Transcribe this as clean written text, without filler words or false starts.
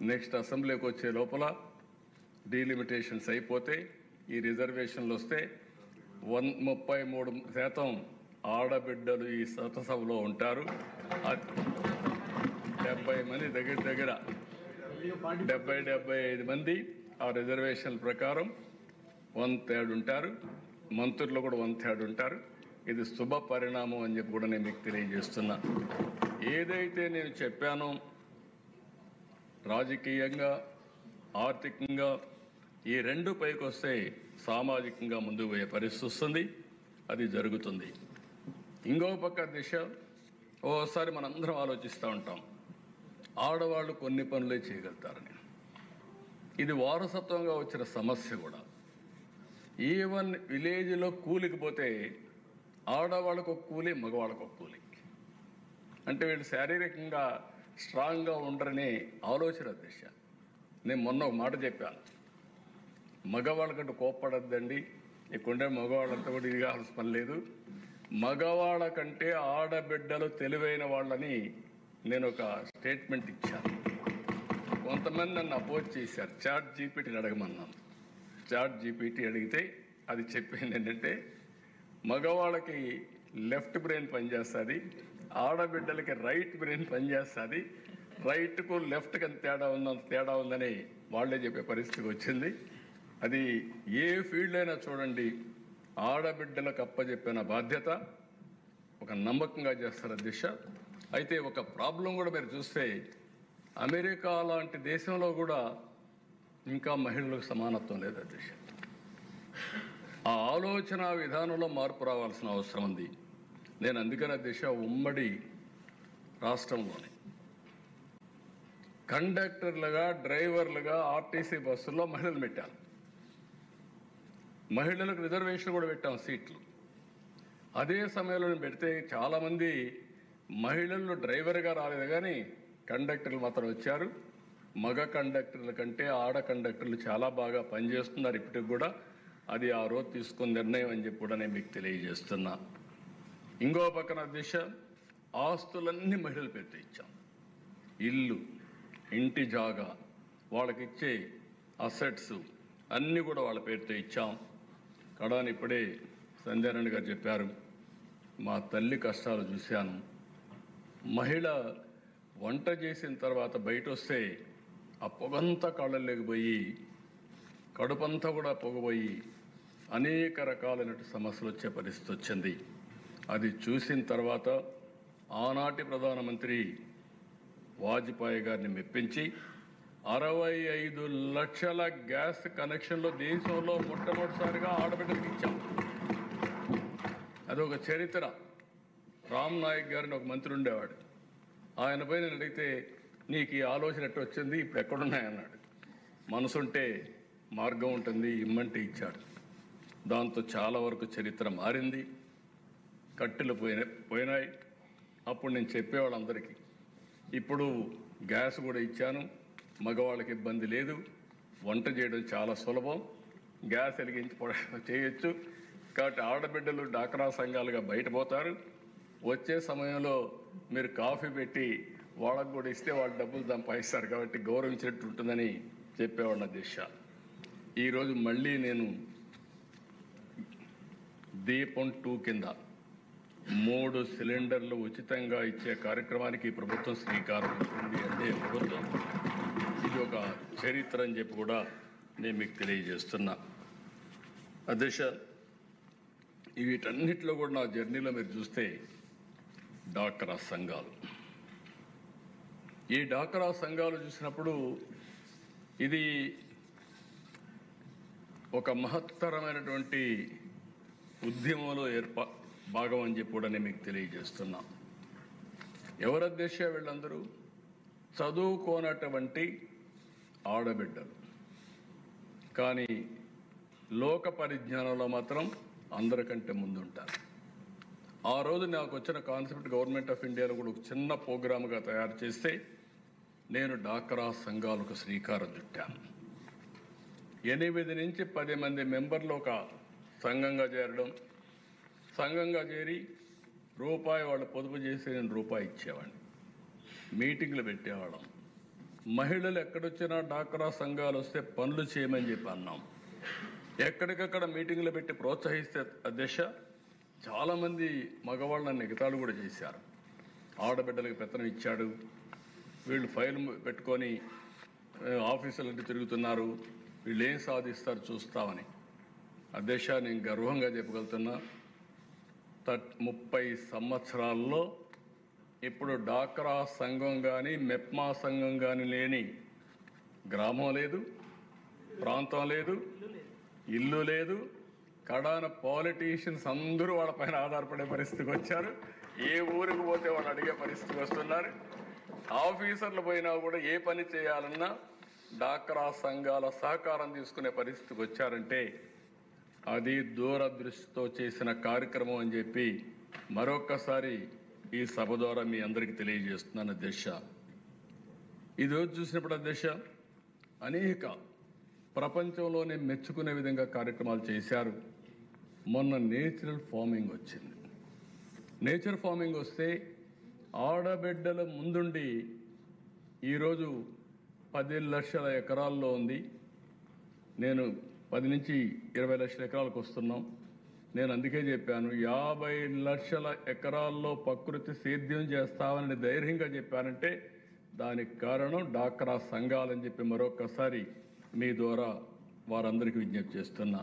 Next అసెంబ్లీకి వచ్చే లోపల డీలిమిటేషన్స్ అయిపోతే ఈ రిజర్వేషన్లు వస్తే 33% ఆడబిడ్డలు ఈ చట్టసభలో ఉంటారు. 70 మంది దగ్గర 75 మంది ఆ రిజర్వేషన్ల ప్రకారం 1/3 ఉంటారు. మంత్రులు కూడా 1/3 ఉంటారు. ఇది శుభ పరిణామం అని చెప్పి కూడా నేను మీకు తెలియజేస్తున్నా. ఏదైతే నేను చెప్పానో రాజకీయంగా ఆర్థికంగా ఈ రెండు పైకి వస్తే సామాజికంగా ముందుకు పోయే పరిస్థితి వస్తుంది. అది జరుగుతుంది. ఇంకో పక్క దిశ ఓసారి మనందరం ఆలోచిస్తూ ఉంటాం, ఆడవాళ్ళు కొన్ని పనులే చేయగలుగుతారని. ఇది వారసత్వంగా వచ్చిన సమస్య కూడా. ఈవెన్ విలేజ్లో కూలికి పోతే ఆడవాళ్ళకు ఒక కూలి, మగవాళ్ళకు ఒక కూలి. అంటే వీళ్ళు శారీరకంగా స్ట్రాంగ్గా ఉండరనే ఆలోచన దిశ. నేను మొన్న ఒక మాట చెప్పాను, మగవాళ్ళకంటూ కోప్పడద్దండి, ఇక్కడుండే మగవాళ్ళంతా కూడా ఇది కావాల్సిన పని లేదు. మగవాళ్ళ కంటే ఆడబిడ్డలు తెలివైన వాళ్ళని నేను ఒక స్టేట్మెంట్ ఇచ్చాను. కొంతమంది నన్ను అపోజ్ చేశారు. చాట్ జీపీటీని అడగమన్నాను. చాట్ జీపీటీ అడిగితే అది చెప్పింది ఏంటంటే, మగవాళ్ళకి లెఫ్ట్ బ్రెయిన్ పనిచేస్తుంది, ఆడబిడ్డలకి రైట్ బ్రెయిన్ పనిచేస్తుంది. రైట్కు లెఫ్ట్కి అంత తేడా ఉందని వాళ్ళే చెప్పే పరిస్థితికి వచ్చింది. అది ఏ ఫీల్డ్ అయినా చూడండి, ఆడబిడ్డలకు అప్పచెప్పిన బాధ్యత ఒక నమ్మకంగా చేస్తారు దిశ. అయితే ఒక ప్రాబ్లం కూడా మీరు చూస్తే, అమెరికా లాంటి దేశంలో కూడా ఇంకా మహిళలకు సమానత్వం లేదు దిశ. ఆ ఆలోచన విధానంలో మార్పు రావాల్సిన అవసరం ఉంది. నేను అందుకనే దిశ ఉమ్మడి రాష్ట్రంలోనే కండక్టర్లుగా, డ్రైవర్లుగా ఆర్టీసీ బస్సుల్లో మహిళలు పెట్టాను. మహిళలకు రిజర్వేషన్ కూడా పెట్టాం సీట్లు. అదే సమయంలో పెడితే చాలామంది మహిళలు డ్రైవర్గా రాలేదు, కానీ కండక్టర్లు మాత్రం వచ్చారు. మగ కండక్టర్ల కంటే ఆడ కండక్టర్లు చాలా బాగా పనిచేస్తున్నారు ఇప్పటికి కూడా. అది ఆ రోజు తీసుకున్న నిర్ణయం అని చెప్పి కూడా నేను మీకు తెలియజేస్తున్నా. ఇంకో పక్కన దిశ ఆస్తులన్నీ మహిళల పేరుతో ఇచ్చాం. ఇల్లు, ఇంటి జాగా, వాళ్ళకిచ్చే అసెట్స్ అన్నీ కూడా వాళ్ళ పేరుతో ఇచ్చాం. కడాని ఇప్పుడే సంధ్యారాణి గారు చెప్పారు, మా తల్లి కష్టాలు చూశాను. మహిళ వంట చేసిన తర్వాత బయట వస్తే ఆ పొగంతా కళ్ళల్లోకి పోయి, కడుపంతా కూడా పొగపోయి అనేక రకాలైన సమస్యలు వచ్చే పరిస్థితి వచ్చింది. అది చూసిన తర్వాత ఆనాటి ప్రధానమంత్రి వాజ్పేయి గారిని మెప్పించి 65 లక్షల గ్యాస్ కనెక్షన్లు దేశంలో మొట్టమొదటిసారిగా ఆడబిడ్డలకు ఇచ్చాం. అదొక చరిత్ర. రామ్ నాయక్ గారిని ఒక మంత్రి ఉండేవాడు. ఆయనపై నేను అడిగితే, నీకు ఈ ఆలోచన ఎట్టు వచ్చింది, ఇప్పుడు ఎక్కడున్నాయన్నాడు. మనసుంటే మార్గం ఉంటుంది, ఇమ్మంటే ఇచ్చాడు. దాంతో చాలా వరకు చరిత్ర మారింది. కట్టెలు పోయినాయి. అప్పుడు నేను చెప్పేవాళ్ళందరికీ, ఇప్పుడు గ్యాస్ కూడా ఇచ్చాను, మగవాళ్ళకి ఇబ్బంది లేదు, వంట చేయడం చాలా సులభం, గ్యాస్ వెలిగించి చేయొచ్చు. కాబట్టి ఆడబిడ్డలు డాక్రా సంఘాలుగా బయటపోతారు. వచ్చే సమయంలో మీరు కాఫీ పెట్టి వాళ్ళకు కూడా ఇస్తే వాళ్ళు డబ్బులు సంపాదిస్తారు, కాబట్టి గౌరవించినట్టు ఉంటుందని చెప్పేవాళ్ళ దిశ. ఈరోజు మళ్ళీ నేను దీపం 2 కింద 3 సిలిండర్లు ఉచితంగా ఇచ్చే కార్యక్రమానికి ప్రభుత్వం శ్రీకారం చుట్టింది. అంటే ప్రభుత్వం ఇది ఒక చరిత్ర అని చెప్పి కూడా నేను మీకు తెలియజేస్తున్నా. అధ్యక్ష, వీటన్నిటిలో కూడా నా జర్నీలో మీరు చూస్తే డాక్రా సంఘాలు, ఈ డాక్రా సంఘాలు చూసినప్పుడు ఇది ఒక మహత్తరమైనటువంటి ఉద్యమంలో భాగం అని చెప్పి కూడా నేను మీకు తెలియజేస్తున్నా. ఎవరు అధ్యక్ష? వీళ్ళందరూ చదువుకోనటువంటి ఆడబిడ్డలు, కానీ లోక పరిజ్ఞానంలో మాత్రం అందరికంటే ముందుంటారు. ఆ రోజు నాకు వచ్చిన కాన్సెప్ట్ గవర్నమెంట్ ఆఫ్ ఇండియాలో కూడా ఒక చిన్న ప్రోగ్రామ్గా తయారు చేస్తే నేను డాక్రా సంఘాలకు శ్రీకారం చుట్టాను. 8 నుంచి 10 మంది మెంబర్లు ఒక సంఘంగా చేరడం, సంఘంగా చేరి రూపాయి వాళ్ళు పొదుపు చేసి నేను రూపాయి ఇచ్చేవాడిని. మీటింగ్లు పెట్టేవాళ్ళం, మహిళలు ఎక్కడొచ్చినా డాక్రా సంఘాలు వస్తే పనులు చేయమని చెప్పి అన్నాం. ఎక్కడికక్కడ మీటింగ్లు పెట్టి ప్రోత్సహిస్తే అధ్యక్ష చాలామంది మగవాళ్ళని ఎగతాళి కూడా చేశారు. ఆడబిడ్డలకు పెత్తనం ఇచ్చాడు, వీళ్ళు ఫైల్ పెట్టుకొని ఆఫీసులంటే తిరుగుతున్నారు, వీళ్ళు ఏం సాధిస్తారు చూస్తామని. అధ్యక్ష నేను గర్వంగా చెప్పగలుగుతున్నా, 30 సంవత్సరాల్లో ఇప్పుడు డాక్రా సంఘం కానీ మెప్మా సంఘం కానీ లేని గ్రామం లేదు, ప్రాంతం లేదు, ఇల్లు లేదు. కడాన పాలిటీషియన్స్ అందరూ వాళ్ళపైన ఆధారపడే పరిస్థితికి వచ్చారు. ఏ ఊరికి పోతే వాళ్ళు అడిగే పరిస్థితికి వస్తున్నారు. ఆఫీసర్లు పోయినా కూడా ఏ పని చేయాలన్నా డాక్రా సంఘాల సహకారం తీసుకునే పరిస్థితికి వచ్చారంటే అది దూరదృష్టితో చేసిన కార్యక్రమం అని చెప్పి మరొక్కసారి ఈ సభ ద్వారా మీ అందరికీ తెలియజేస్తున్నాను అధ్యక్ష. ఈరోజు చూసినప్పుడు అధ్యక్ష అనేక ప్రపంచంలోనే మెచ్చుకునే విధంగా కార్యక్రమాలు చేశారు. మొన్న నేచురల్ ఫార్మింగ్ వచ్చింది. నేచర్ ఫార్మింగ్ వస్తే ఆడబిడ్డల ముందుండి ఈరోజు 10 లక్షల ఎకరాల్లో ఉంది. నేను 10 నుంచి 20 లక్షల ఎకరాలకు వస్తున్నాం. నేను అందుకే చెప్పాను 50 లక్షల ఎకరాల్లో ప్రకృతి సేద్యం చేస్తామని ధైర్యంగా చెప్పానంటే దానికి కారణం డాక్రా సంఘాలని చెప్పి మరొకసారి మీ ద్వారా వారందరికీ విజ్ఞప్తి చేస్తున్నా.